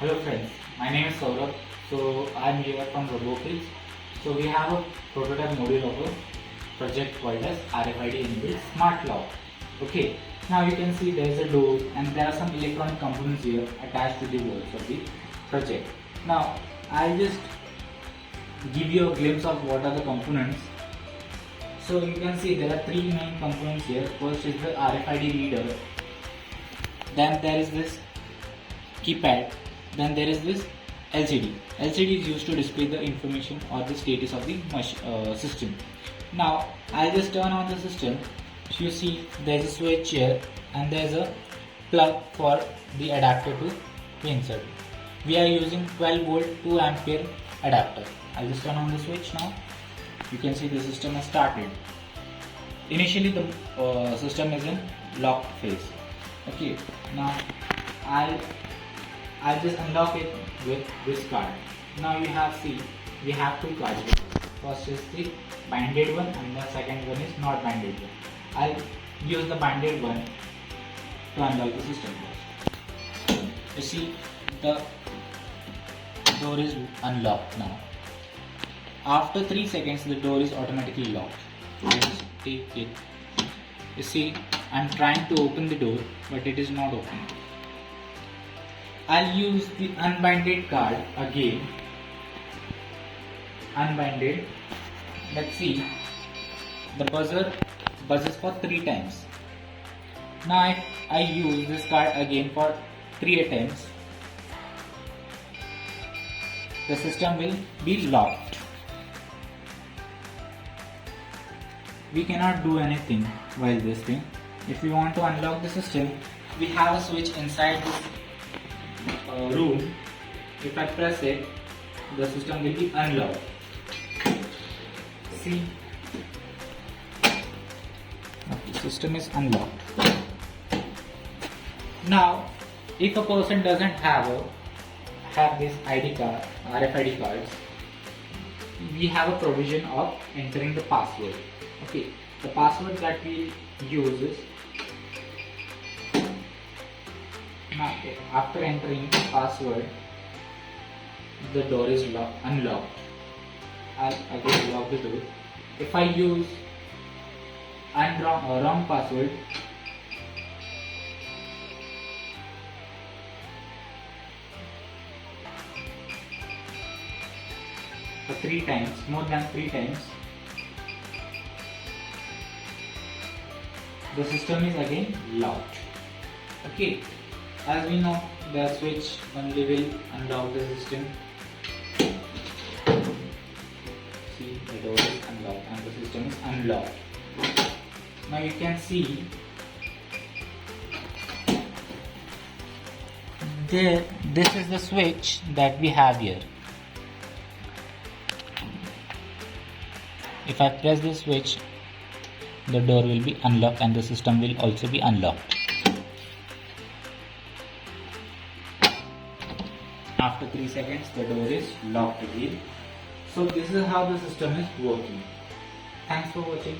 Hello friends, my name is Saurabh. So I am here from RoboKids. So we have a prototype module of a project called as RFID enabled smart lock. Okay, now you can see there is a door and there are some electronic components here attached to the walls of the project. Now I'll just give you a glimpse of what are the components. So you can see there are three main components here. First is the RFID reader, then there is this keypad, then there is this LCD. LCD is used to display the information or the status of the system. Now I'll just turn on the system. You see there is a switch here and there is a plug for the adapter to be inserted. We are using 12 volt 2 ampere adapter. I'll just turn on the switch now. You can see the system has started. Initially the system is in locked phase. Okay, now I'll just unlock it with this card. Now you have we have two cards. First is the binded one and the second one is not binded one. I'll use the binded one to unlock the system first. You see the door is unlocked now. After 3 seconds the door is automatically locked. Just take it. You see I'm trying to open the door but it is not opening. I'll use the unbinded card again. Unbinded. Let's see. The buzzer buzzes for 3 times. Now if I use this card again for 3 attempts, the system will be locked. We cannot do anything while this thing. If we want to unlock the system, we have a switch inside this room. If I press it, the system will be unlocked. See, the system is unlocked. Now, if a person doesn't have this ID card, RFID cards, we have a provision of entering the password. Okay, the password that we use is, now after entering the password, the door is unlocked. I'll again lock the door. If I use wrong password, for 3 times, more than 3 times, the system is again locked. Okay, as we know, the switch only will unlock the system. See, the door is unlocked and the system is unlocked. Now you can see this is the switch that we have here. If I press this switch, the door will be unlocked and the system will also be unlocked. After 3 seconds, the door is locked again. So this is how the system is working. Thanks for watching.